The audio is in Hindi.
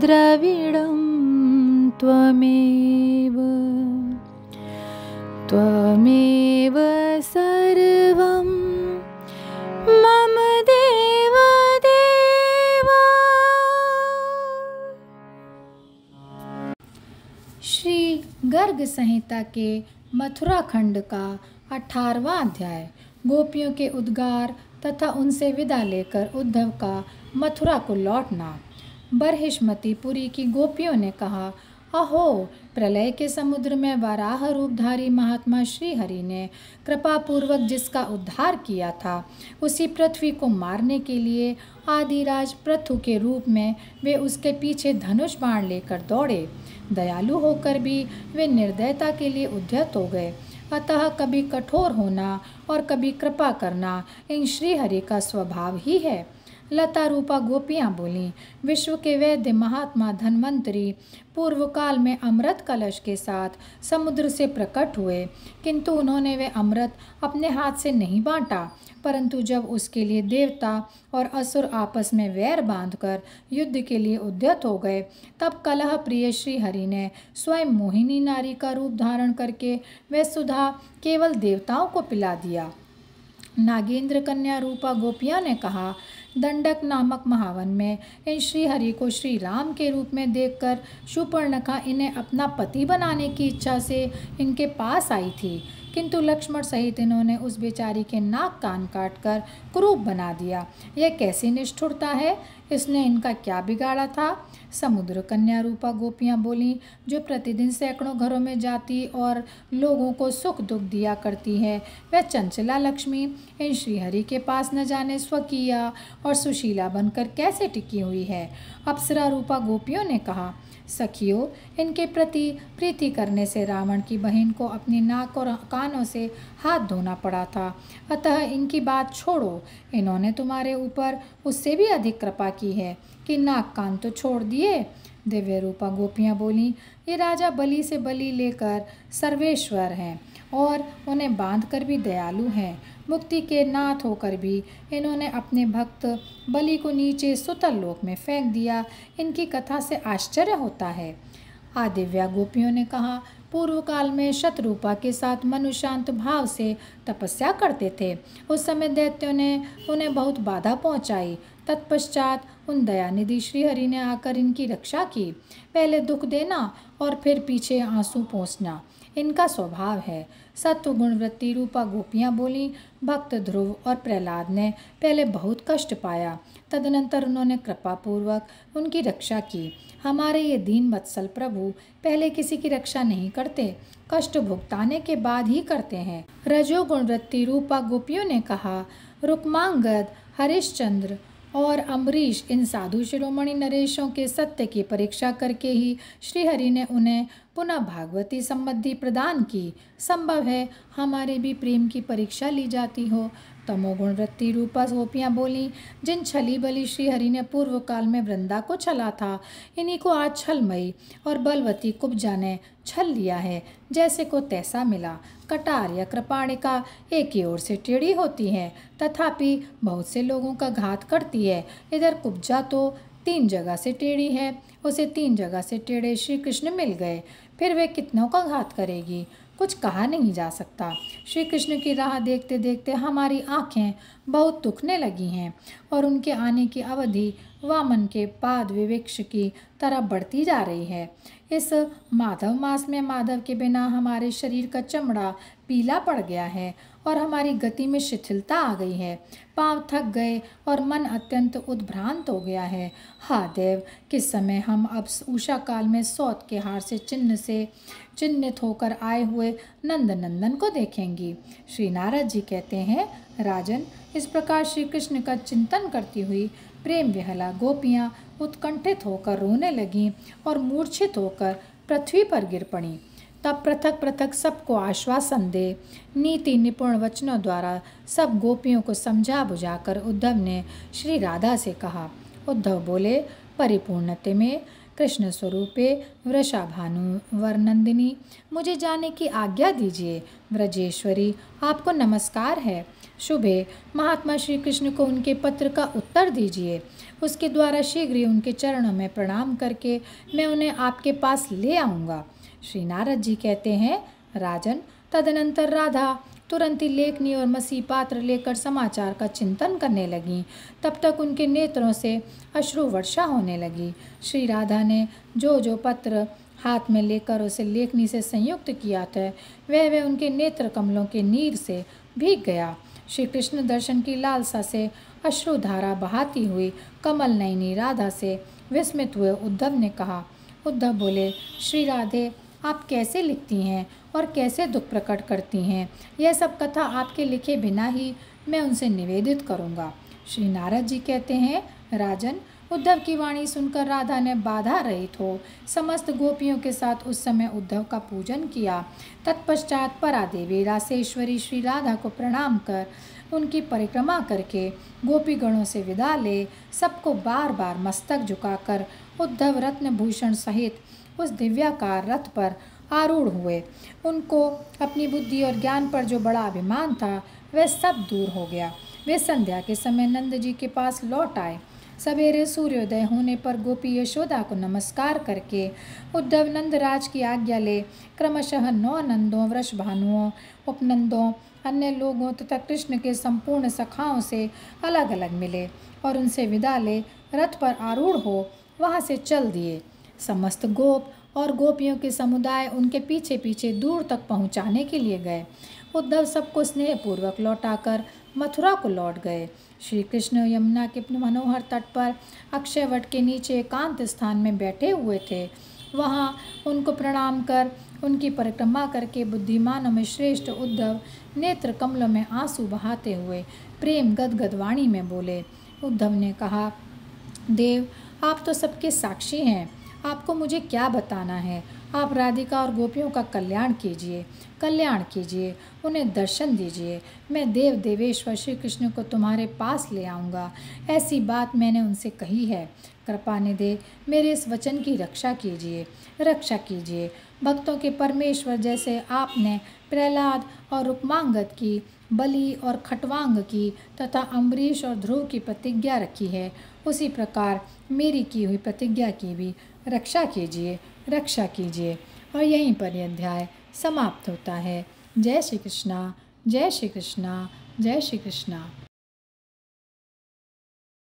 द्रविडं त्वमेव त्वमेव सर्वं मम देव देव। श्री गर्ग संहिता के मथुरा खंड का 18वां अध्याय। गोपियों के उद्गार तथा उनसे विदा लेकर उद्धव का मथुरा को लौटना। बरहिष्मतीपुरी की गोपियों ने कहा, अहो, प्रलय के समुद्र में वराह रूपधारी महात्मा श्री हरि ने कृपापूर्वक जिसका उद्धार किया था, उसी पृथ्वी को मारने के लिए आदिराज पृथु के रूप में वे उसके पीछे धनुष बाण लेकर दौड़े। दयालु होकर भी वे निर्दयता के लिए उद्यत हो गए। अतः कभी कठोर होना और कभी कृपा करना इन श्रीहरि का स्वभाव ही है। लता रूपा गोपियाँ बोलीं, विश्व के वैद्य महात्मा धन्वंतरी पूर्व काल में अमृत कलश के साथ समुद्र से प्रकट हुए, किंतु उन्होंने वे अमृत अपने हाथ से नहीं बांटा, परंतु जब उसके लिए देवता और असुर आपस में वैर बांधकर युद्ध के लिए उद्यत हो गए, तब कलह प्रिय श्री हरि ने स्वयं मोहिनी नारी का रूप धारण करके वह सुधा केवल देवताओं को पिला दिया। नागेंद्र कन्या रूपा गोपियाँ ने कहा, दंडक नामक महावन में इन श्रीहरि को श्री राम के रूप में देखकर शूर्पणखा इन्हें अपना पति बनाने की इच्छा से इनके पास आई थी, किंतु लक्ष्मण सहित इन्होंने उस बेचारी के नाक कान काटकर कुरूप बना दिया। यह कैसी निष्ठुरता है? इसने इनका क्या बिगाड़ा था? समुद्र कन्या रूपा गोपियाँ बोलीं, जो प्रतिदिन सैकड़ों घरों में जाती और लोगों को सुख दुख दिया करती है, वह चंचला लक्ष्मी इन श्रीहरि के पास न जाने स्वकीया और सुशीला बनकर कैसे टिकी हुई है। अप्सरा रूपा गोपियों ने कहा, सखियों, इनके प्रति प्रीति करने से रावण की बहन को अपनी नाक और कानों से हाथ धोना पड़ा था, अतः इनकी बात छोड़ो। इन्होंने तुम्हारे ऊपर उससे भी अधिक कृपा की है कि नाक कान तो छोड़ दिए। दिव्य रूपा गोपियाँ बोलीं, ये राजा बलि से बलि लेकर सर्वेश्वर हैं और उन्हें बांध कर भी दयालु हैं। मुक्ति के नाथ होकर भी इन्होंने अपने भक्त बलि को नीचे सुतल लोक में फेंक दिया। इनकी कथा से आश्चर्य होता है। आदिव्या गोपियों ने कहा, पूर्व काल में शतरूपा के साथ मनुशांत भाव से तपस्या करते थे। उस समय दैत्यों ने उन्हें बहुत बाधा पहुंचाई। तत्पश्चात उन दयानिधि श्रीहरि ने आकर इनकी रक्षा की। पहले दुख देना और फिर पीछे आंसू पोंछना इनका स्वभाव है। सत्व गुणवृत्ति रूपा गोपियाँ बोलीं, भक्त ध्रुव और प्रहलाद ने पहले बहुत कष्ट पाया, तदनंतर उन्होंने कृपापूर्वक उनकी रक्षा की। हमारे ये दीन वत्सल प्रभु पहले किसी की रक्षा नहीं करते, कष्ट भुगताने के बाद ही करते हैं। रजो गुणवृत्ति रूपा गोपियों ने कहा, रुक्मांगद, हरिश्चंद्र और अम्बरीश इन साधु शिरोमणि नरेशों के सत्य की परीक्षा करके ही श्रीहरि ने उन्हें पुनः भागवती संबंधी प्रदान की। संभव है हमारे भी प्रेम की परीक्षा ली जाती हो। तमोगुण वृत्ति रूपा गोपियाँ बोलीं, जिन छली बलि श्रीहरि ने पूर्व काल में वृंदा को छला था, इन्हीं को आज छलमयी और बलवती कुब्जा ने छल लिया है। जैसे को तैसा मिला। कटार या कृपाणिका एक ही ओर से टेढ़ी होती है, तथापि बहुत से लोगों का घात करती है। इधर कुब्जा तो 3 जगह से टेढ़ी है, उसे 3 जगह से टेढ़े श्री कृष्ण मिल गए, फिर वे कितनों का घात करेगी, कुछ कहा नहीं जा सकता। श्री कृष्ण की राह देखते देखते हमारी आँखें बहुत दुखने लगी हैं और उनके आने की अवधि वामन के पाद विवक्ष की तरह बढ़ती जा रही है। इस माधव मास में माधव के बिना हमारे शरीर का चमड़ा पीला पड़ गया है और हमारी गति में शिथिलता आ गई है। पांव थक गए और मन अत्यंत उद्भ्रांत हो गया है। हा देव, किस समय हम अब उषा काल में सौत के हार से चिन्हित होकर आए हुए नंद नंदन को देखेंगी। श्री नारद जी कहते हैं, राजन, इस प्रकार श्री कृष्ण का चिंतन करती हुई प्रेम विहला गोपियाँ उत्कंठित होकर रोने लगीं और मूर्छित होकर पृथ्वी पर गिर पड़ीं। तब पृथक पृथक सबको आश्वासन दे नीति निपुण वचनों द्वारा सब गोपियों को समझा बुझाकर उद्धव ने श्री राधा से कहा। उद्धव बोले, परिपूर्णते में कृष्ण स्वरूपे वृषाभानु वरनंदिनी, मुझे जाने की आज्ञा दीजिए। व्रजेश्वरी, आपको नमस्कार है। शुभे, महात्मा श्री कृष्ण को उनके पत्र का उत्तर दीजिए। उसके द्वारा शीघ्र ही उनके चरणों में प्रणाम करके मैं उन्हें आपके पास ले आऊँगा। श्री नारद जी कहते हैं, राजन, तदनंतर राधा तुरंत ही लेखनी और मसी पात्र लेकर समाचार का चिंतन करने लगीं। तब तक उनके नेत्रों से अश्रु वर्षा होने लगी। श्री राधा ने जो जो पत्र हाथ में लेकर उसे लेखनी से संयुक्त किया था, वह उनके नेत्र कमलों के नीर से भीग गया। श्री कृष्ण दर्शन की लालसा से अश्रुधारा बहाती हुई कमल नयनी राधा से विस्मित हुए उद्धव ने कहा। उद्धव बोले, श्री राधे, आप कैसे लिखती हैं और कैसे दुख प्रकट करती हैं? यह सब कथा आपके लिखे बिना ही मैं उनसे निवेदित करूँगा। श्री नारद जी कहते हैं, राजन, उद्धव की वाणी सुनकर राधा ने बाधा रहित हो समस्त गोपियों के साथ उस समय उद्धव का पूजन किया। तत्पश्चात परादेवी रासेश्वरी श्री राधा को प्रणाम कर उनकी परिक्रमा करके गोपीगणों से विदा ले सबको बार बार मस्तक झुकाकर उद्धव रत्नभूषण सहित उस दिव्याकार रथ पर आरूढ़ हुए। उनको अपनी बुद्धि और ज्ञान पर जो बड़ा अभिमान था वह सब दूर हो गया। वे संध्या के समय नंद जी के पास लौट आए। सवेरे सूर्योदय होने पर गोपी यशोदा को नमस्कार करके उद्धव नंदराज की आज्ञा ले क्रमशः 9 नंदों, वृषभानुओं, उपनंदों, अन्य लोगों तथा कृष्ण के संपूर्ण सखाओं से अलग अलग मिले और उनसे विदा ले रथ पर आरूढ़ हो वहाँ से चल दिए। समस्त गोप और गोपियों के समुदाय उनके पीछे पीछे दूर तक पहुँचाने के लिए गए। उद्धव सबको स्नेहपूर्वक लौटाकर मथुरा को लौट गए। श्री कृष्ण यमुना के मनोहर तट पर अक्षयवट के नीचे एकांत स्थान में बैठे हुए थे। वहाँ उनको प्रणाम कर उनकी परिक्रमा करके बुद्धिमानों में श्रेष्ठ उद्धव नेत्र कमलों में आंसू बहाते हुए प्रेम गदगद वाणी में बोले। उद्धव ने कहा, देव, आप तो सबके साक्षी हैं, आपको मुझे क्या बताना है। आप राधिका और गोपियों का कल्याण कीजिए, उन्हें दर्शन दीजिए। मैं देव देवेश्वर श्री कृष्ण को तुम्हारे पास ले आऊँगा, ऐसी बात मैंने उनसे कही है। कृपा निधे मेरे इस वचन की रक्षा कीजिए। भक्तों के परमेश्वर जैसे आपने प्रहलाद और रुक्मांगद की, बलि और खटवांग की तथा अम्बरीश और ध्रुव की प्रतिज्ञा रखी है, उसी प्रकार मेरी की हुई प्रतिज्ञा की भी रक्षा कीजिए। और यहीं पर यह अध्याय समाप्त होता है। जय श्री कृष्णा, जय श्री कृष्णा, जय श्री कृष्णा।